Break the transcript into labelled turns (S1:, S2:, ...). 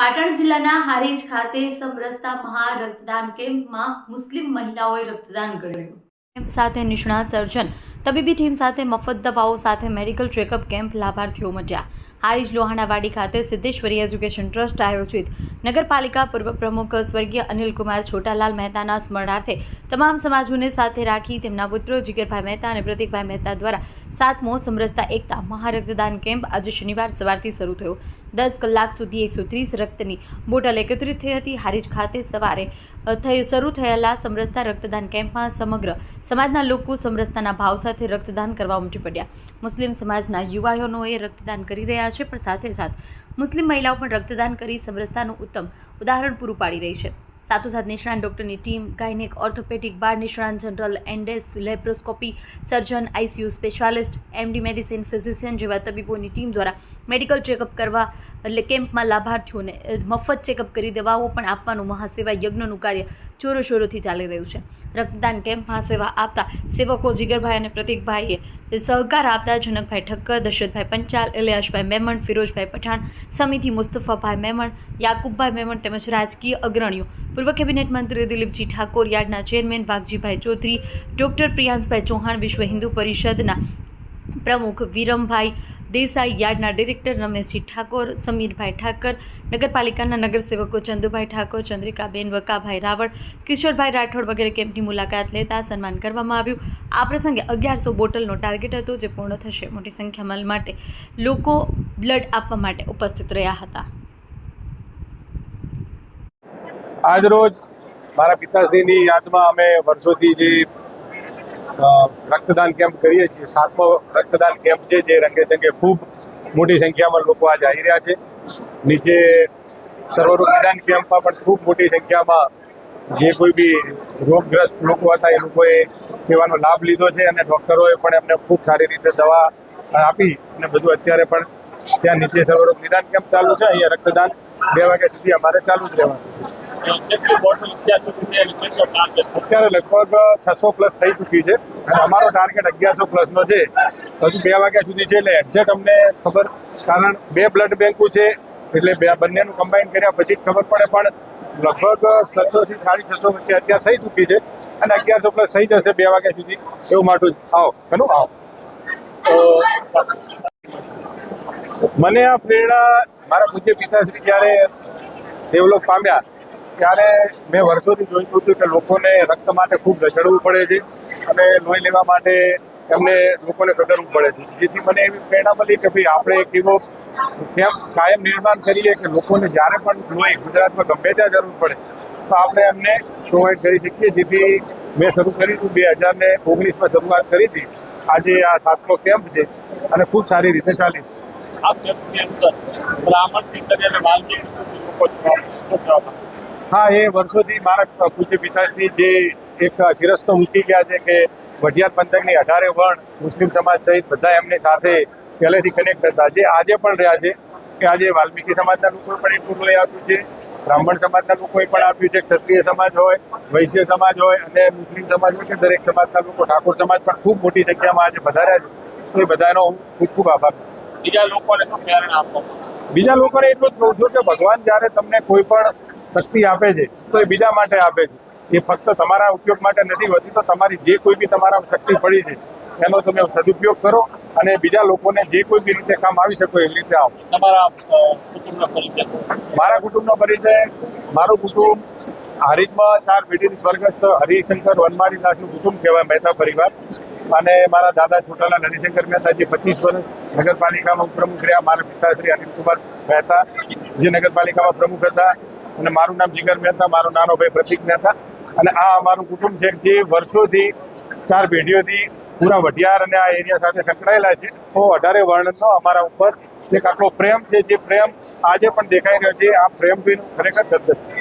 S1: પાટણ જિલ્લાના હારીજ ખાતે સમરસતા મહા રક્તદાન કેમ્પમાં મુસ્લિમ મહિલાઓએ રક્તદાન કર્યું. કેમ્પ સાથે નિષ્ણાત સર્જન તબીબી ટીમ સાથે મફત દવાઓ સાથે મેડિકલ ચેકઅપ કેમ્પ લાભાર્થીઓ મટ્યા. હારીજ લોહાણાવાડી ખાતે સિદ્ધેશ્વરી એજ્યુકેશન ટ્રસ્ટ આયોજિત નગરપાલિકા પૂર્વ પ્રમુખ સ્વર્ગીય અનિલકુમાર છોટાલાલ મહેતાના સ્મરણાર્થે તમામ સમાજોને સાથે રાખી તેમના પુત્રો જીગરભાઈ મહેતા અને પ્રતીકભાઈ મહેતા દ્વારા 7મો સમરસતા એકતા મહારક્તદાન કેમ્પ આજે શનિવાર સવારથી શરૂ થયો. 10 કલાક સુધી 130 રક્તની બોટલ એકત્રિત થઈ હતી. હારીજ ખાતે સવારે શરૂ થયેલા સમરસતા રક્તદાન કેમ્પમાં સમગ્ર સમાજના લોકો સમરસતાના ભાવ સાથે રક્તદાન કરવા ઉમટી પડ્યા. મુસ્લિમ સમાજના યુવાનોએ રક્તદાન કરી રહ્યા છે, પણ સાથે સાથ મુસ્લિમ મહિલાઓ પણ રક્તદાન કરી સમરસતાનું ઉત્તમ ઉદાહરણ પૂરું પાડી રહી છે. સાથોસાથ નિષ્ણાત ડોક્ટરની ટીમ, ગાયનેક, ઓર્થોપેડિક, બાળ નિષ્ણાત, જનરલ એન્ડેસ, laparoscopy surgeon, ICU specialist, MD medicine, physician જેવા તબીબોની ટીમ દ્વારા મેડિકલ ચેકઅપ કરવા એટલે કેમ્પમાં લાભાર્થીઓને મફત ચેકઅપ કરી દવાઓ પણ આપવાનું મહાસેવા યજ્ઞનું કાર્ય જોરોશોરોથી ચાલી રહ્યું છે. રક્તદાન કેમ્પમાં સેવા આપતા સેવકો જીગરભાઈ અને પ્રતીકભાઈએ સહકાર આપતા જનકભાઈ ઠક્કર, દશરથભાઈ પંચાલ, ઇલિયાસભાઈ મેમણ, ફિરોઝભાઈ પઠાણ, સમિતિ મુસ્તફાભાઈ મેમણ, યાકુબભાઈ મેમણ તેમજ રાજકીય અગ્રણીઓ, પૂર્વ કેબિનેટ મંત્રી દિલીપજી ઠાકોર, યાર્ડના ચેરમેન વાઘજીભાઈ ચૌધરી, ડોક્ટર પ્રિયાંશભાઈ ચૌહાણ, વિશ્વ હિન્દુ પરિષદના પ્રમુખ વિરમભાઈ દેસાઈ, યાર્ડના ડિરેક્ટર રમેશજી ઠાકોર, સમીરભાઈ ઠાકર, નગરપાલિકાના નગરસેવકો ચંદુભાઈ ઠાકોર, ચંદ્રિકાબેન, વકાભાઈ રાવળ, કિશોરભાઈ રાઠોડ વગેરે કેમ્પની મુલાકાત લેતા સન્માન કરવામાં આવ્યું. આ પ્રસંગે 1100 બોટલનો ટાર્ગેટ હતો, જે પૂર્ણ થશે. મોટી સંખ્યામાં માટે લોકો બ્લડ આપવા માટે ઉપસ્થિત રહ્યા હતા.
S2: આજરોજ મારા પિતાશ્રીની યાદમાં અમે વર્ષોથી જે રક્તદાન કેમ્પ કરીએ છીએ, 7મો રક્તદાન કેમ્પ છે, જે રંગેચંગે ખૂબ મોટી સંખ્યામાં લોકો આજે આવી રહ્યા છે. નીચે સર્વરોગ નિદાન કેમ્પમાં પણ ખૂબ મોટી સંખ્યામાં જે કોઈ બી રોગગ્રસ્ત લોકો હતા એ લોકોએ સેવાનો લાભ લીધો છે અને ડૉક્ટરોએ પણ એમને ખૂબ સારી રીતે દવા આપી અને બધું. અત્યારે પણ ત્યાં નીચે સર્વરોગ નિદાન કેમ્પ ચાલુ છે. અહીંયા રક્તદાન 2 વાગ્યા સુધી અમારે ચાલુ જ રહેવાનું. અત્યારે લગભગ 600 પ્લસ થઈ ચૂકી છે અને અમારો ટાર્ગેટ 1100 પ્લસનો છે. હજુ 2 વાગ્યા સુધી છે એટલે એક્ઝેક્ટ અમને ખબર, કારણ 2 બ્લડ બેંકો છે એટલે બંનેનું કમ્બાઈન કર્યા પછી જ ખબર પડે, પણ લગભગ 600 થી 650 વચ્ચે અત્યારે થઈ ચૂકી છે અને 1100 પ્લસ થઈ જશે 2 વાગ્યા સુધી. એવું માટું આવો ઘણું આવો. મને આ પ્રેરણા મારા પૂજ્ય પિતાશ્રી જ્યારે ડેવલપ પામ્યા ત્યારે મેં વર્ષોથી જોયું હતું કે લોકોને રક્ત માટે ખૂબ રઝળવું પડે છે અને લોહી લેવા માટે એમને લોકોને કગરવું પડે છે. જેથી મને એવી પ્રેરણા મળી કે ભાઈ આપણે એક એવો કેમ્પ કાયમ નિર્માણ કરીએ કે લોકોને જ્યારે પણ લોહી ગુજરાતમાં ગમે ત્યાં જરૂર પડે તો આપણે એમને પ્રોવાઈડ કરી શકીએ. જેથી મેં શરૂ કરી હતું 2019માં શરૂઆત કરી હતી. આજે આ 7મો કેમ્પ છે અને ખૂબ સારી રીતે ચાલી. હા, એ વર્ષોથી મારા પૂજ્ય પિતાશ્રી જે એક શિરસ્તો મૂકી ગયા છે કે વઢિયાર પંથકની 18 વર્ણ મુસ્લિમ સમાજ સહિત બધા એમની સાથે પહેલેથી કનેક્ટ હતા, જે આજે પણ રહ્યા છે. કે આજે વાલ્મીકી સમાજના લોકોએ પણ એટલું લોહી આપ્યું છે, બ્રાહ્મણ સમાજના લોકોએ પણ આપ્યું છે, ક્ષત્રિય સમાજ હોય, વૈશ્ય સમાજ હોય અને મુસ્લિમ સમાજ હોય કે દરેક સમાજના લોકો, ઠાકોર સમાજ પણ ખૂબ મોટી સંખ્યામાં આજે વધાર્યા છે. તો એ બધાનો હું ખૂબ ખૂબ આભાર. બીજા લોકોને શું પ્રેરણા આપશો? બીજા લોકોને એટલું જ કહું છું કે ભગવાન જ્યારે તમને કોઈ પણ શક્તિ આપે છે તો એ બીજા માટે આપે છે. એ ફક્ત તમારા ઉપયોગ માટે નથી હોતી. તો તમારી જે કોઈ બી તમારા શક્તિ પડી છે એનો તમે સદુપયોગ કરો અને બીજા લોકોને જે કોઈ બી રીતે કામ આવી શકો એવી રીતે આવો. તમારા કુટુંબનો પરિચય? મારા કુટુંબનો પરિચય, મારું કુટુંબ હારીજમાં 4 પેઢીથી સ્વર્ગસ્થ હરિશંકર વનમાળીદાસનું કુટુંબ કહેવાય, મહેતા પરિવાર. અને મારા દાદા છોટાલાલ હરિશંકર મહેતા જે 25 વર્ષ નગરપાલિકામાં ઉપપ્રમુખ રહ્યા, મારા પિતાશ્રી અનિલકુમાર મહેતા જે નગરપાલિકામાં પ્રમુખ હતા, અને મારું નામ જીગર મહેતા, મારો નાનો ભાઈ પ્રતીક મહેતા. અને આ અમારું કુટુંબ છે જે વર્ષોથી 4 પેઢીઓથી પૂરા વઢિયાર અને આ એરિયા સાથે સંકળાયેલા છે. તો 18 વર્ણનો અમારા ઉપર એક આટલો પ્રેમ છે, જે પ્રેમ આજે પણ દેખાઈ રહ્યો છે. આ પ્રેમ જોઈને ખરેખર ગદગદ છે.